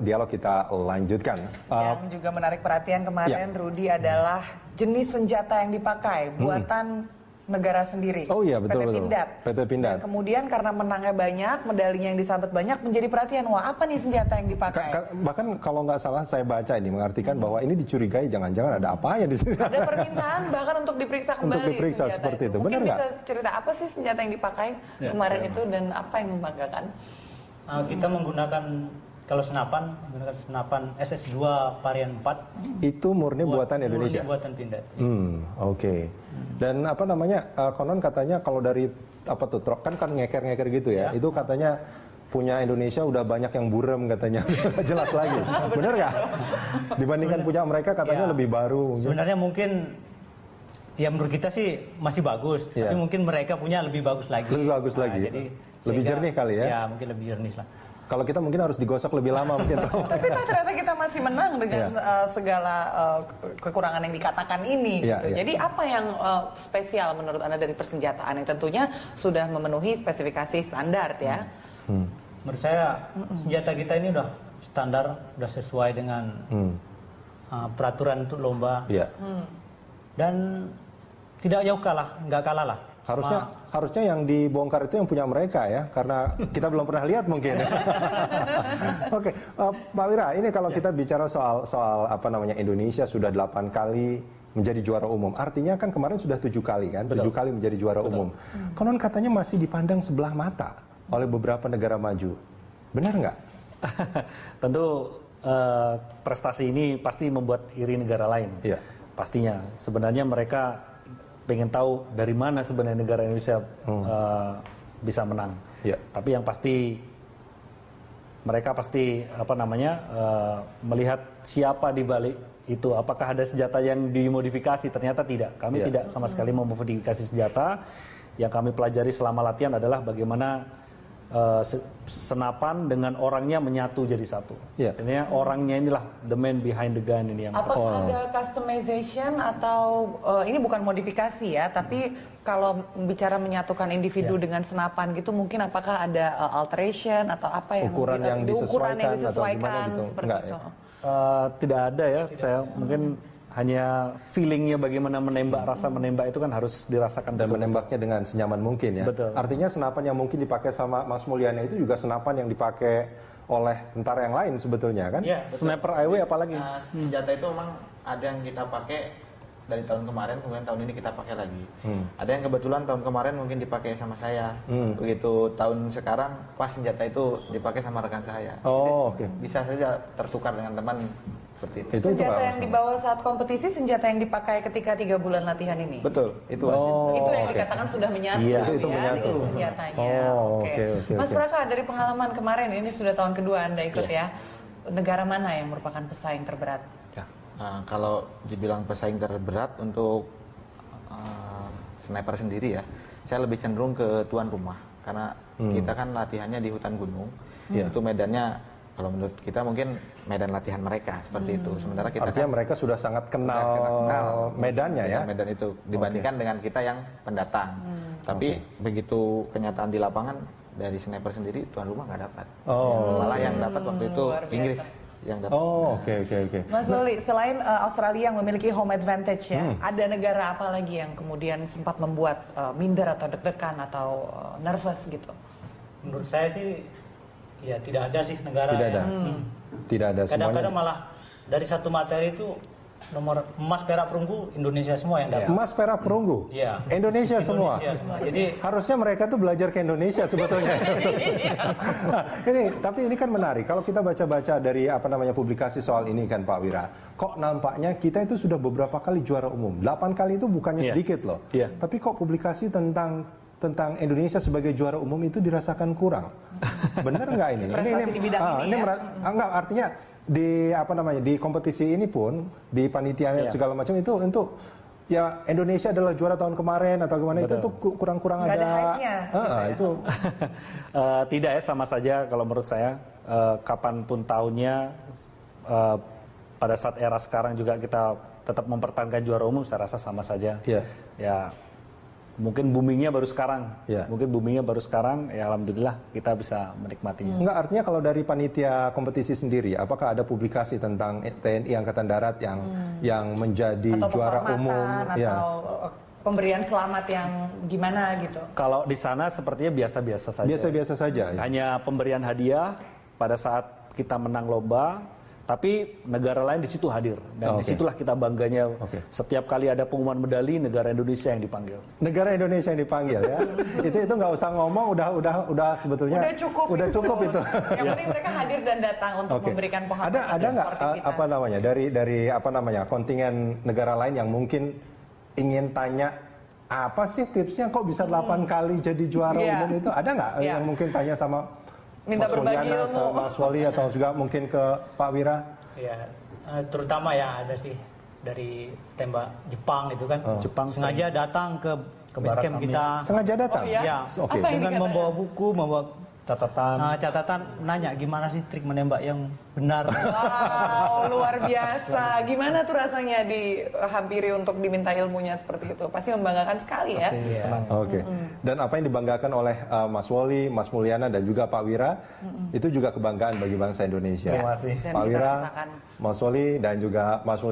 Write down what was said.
Dialog kita lanjutkan. Yang juga menarik perhatian kemarin, Rudy, adalah jenis senjata yang dipakai, buatan negara sendiri. Oh iya, betul, PT betul. Pindad. PT Pindad. Dan kemudian karena menangnya banyak, medalinya yang disabet banyak, menjadi perhatian. Wah, apa nih senjata yang dipakai? Bahkan kalau nggak salah saya baca ini mengartikan bahwa ini dicurigai jangan-jangan ada apa ya di sini. Ada permintaan bahkan untuk diperiksa kembali. Untuk diperiksa seperti itu. Benar nggak? Mungkin bisa cerita apa sih senjata yang dipakai kemarin itu dan apa yang membanggakan? Kita menggunakan menggunakan senapan SS2 varian 4. Itu murni buatan Indonesia. Murni buatan Pindad. Oke. Dan apa namanya? Konon katanya kalau dari apa tuh truk kan ngeker-ngeker gitu ya. Itu katanya punya Indonesia udah banyak yang burem katanya. Jelas lagi. Bener nggak? Dibandingkan punya mereka katanya lebih baru. Sebenarnya mungkin ya menurut kita sih masih bagus, tapi mungkin mereka punya lebih bagus lagi. Lebih bagus lagi. Jadi lebih jernih kali ya? Ya, mungkin lebih jernih lah. Kalau kita mungkin harus digosok lebih lama mungkin. Tapi ternyata kita masih menang dengan segala kekurangan yang dikatakan ini. Gitu. Jadi apa yang spesial menurut Anda dari persenjataan yang tentunya sudah memenuhi spesifikasi standar ya? Menurut saya senjata kita ini udah standar, udah sesuai dengan peraturan untuk lomba. Dan tidak jauh kalah, nggak kalah lah. Harusnya yang dibongkar itu yang punya mereka ya, karena kita belum pernah lihat mungkin. Oke, Pak Wira, ini kalau kita bicara soal apa namanya Indonesia sudah 8 kali menjadi juara umum, artinya kan kemarin sudah 7 kali kan, 7 kali menjadi juara umum. Konon katanya masih dipandang sebelah mata oleh beberapa negara maju, benar nggak? Tentu prestasi ini pasti membuat iri negara lain. Pastinya, sebenarnya mereka pengen tahu dari mana sebenarnya negara Indonesia bisa menang. Tapi yang pasti mereka pasti melihat siapa di balik itu. Apakah ada senjata yang dimodifikasi? Ternyata tidak. Kami tidak sama sekali memodifikasi senjata. Yang kami pelajari selama latihan adalah bagaimana senapan dengan orangnya menyatu jadi satu. Sebenarnya orangnya inilah the man behind the gun ini yang. Apakah ada customization atau ini bukan modifikasi ya, tapi kalau bicara menyatukan individu dengan senapan gitu, mungkin apakah ada alteration atau apa yang ukuran yang disesuaikan atau gimana gitu? Enggak ya? Tidak ada ya. Saya mungkin hanya feelingnya bagaimana menembak, rasa menembak itu kan harus dirasakan dan menembaknya dengan senyaman mungkin ya. Artinya senapan yang mungkin dipakai sama Mas Mulyana itu juga senapan yang dipakai oleh tentara yang lain sebetulnya kan? Sniper IW apalagi. Senjata itu memang ada yang kita pakai dari tahun kemarin, kemudian tahun ini kita pakai lagi. Ada yang kebetulan tahun kemarin mungkin dipakai sama saya. Begitu tahun sekarang pas senjata itu dipakai sama rekan saya. Bisa saja tertukar dengan teman. Itu senjata yang dibawa saat kompetisi, senjata yang dipakai ketika 3 bulan latihan ini. Betul, itu wajib. Itu yang dikatakan sudah menyatu itu menyatu dengan senjatanya. Mas Praka, dari pengalaman kemarin ini sudah tahun kedua Anda ikut ya. Negara mana yang merupakan pesaing terberat? Kalau dibilang pesaing terberat untuk sniper sendiri ya, saya lebih cenderung ke tuan rumah karena kita kan latihannya di hutan gunung. Itu medannya kalau menurut kita mungkin medan latihan mereka seperti itu. Sementara kita artinya mereka sudah sangat kenal medannya ya. Medan itu dibandingkan dengan kita yang pendatang. Tapi begitu kenyataan di lapangan dari sniper sendiri tuan rumah nggak dapat. Malah yang dapat waktu itu Inggris yang dapat. Oke. Mas Loli, selain Australia yang memiliki home advantage ya, ada negara apa lagi yang kemudian sempat membuat minder atau deg-degan atau nervous gitu? Menurut saya sih ya tidak ada sih negara tidak ada. Kadang-kadang malah dari satu materi itu nomor emas, perak, perunggu Indonesia semua yang dapat. Emas, perak, perunggu. Indonesia semua. Jadi harusnya mereka tuh belajar ke Indonesia sebetulnya. Tapi ini kan menarik. Kalau kita baca-baca dari publikasi soal ini kan Pak Wira, kok nampaknya kita itu sudah beberapa kali juara umum. 8 kali itu bukannya sedikit loh. Tapi kok publikasi tentang Indonesia sebagai juara umum itu dirasakan kurang. Benar nggak ini? Enggak, artinya di kompetisi ini pun di panitianya segala macam itu untuk ya Indonesia adalah juara tahun kemarin atau gimana. Betul. Itu tuh kurang-kurang ada hype-nya, itu tidak ya, sama saja kalau menurut saya. Kapanpun tahunnya, pada saat era sekarang juga kita tetap mempertahankan juara umum, saya rasa sama saja. Ya Mungkin boomingnya baru sekarang. Ya alhamdulillah kita bisa menikmatinya. Enggak, artinya kalau dari panitia kompetisi sendiri, apakah ada publikasi tentang TNI Angkatan Darat yang menjadi atau juara umum? Atau pemberian selamat yang gimana gitu? Kalau di sana sepertinya biasa-biasa saja. Biasa-biasa saja. Hanya pemberian hadiah pada saat kita menang lomba. Tapi negara lain di situ hadir dan disitulah kita bangganya. Setiap kali ada pengumuman medali, negara Indonesia yang dipanggil. Negara Indonesia yang dipanggil ya. itu nggak usah ngomong, udah sebetulnya udah cukup itu. Yang penting mereka hadir dan datang untuk memberikan penghormatan. Ada nggak kontingen negara lain yang mungkin ingin tanya apa sih tipsnya kok bisa 8 kali jadi juara umum itu? Ada nggak yang mungkin tanya sama minta Mas berbagi ilmu, Mas Wali atau juga mungkin ke Pak Wira? Ya, terutama ya ada sih dari tembak Jepang itu kan. Jepang sengaja datang ke base camp kita. Sengaja datang? Ya. Dengan membawa buku, membawa catatan, nanya gimana sih trik menembak yang benar. Wow, luar biasa. Gimana tuh rasanya dihampiri untuk diminta ilmunya seperti itu? Pasti membanggakan sekali ya. Dan apa yang dibanggakan oleh Mas Wali, Mas Mulyana dan juga Pak Wira, itu juga kebanggaan bagi bangsa Indonesia. Terima kasih. Pak Wira, Mas Wali dan juga Mas Mulyana.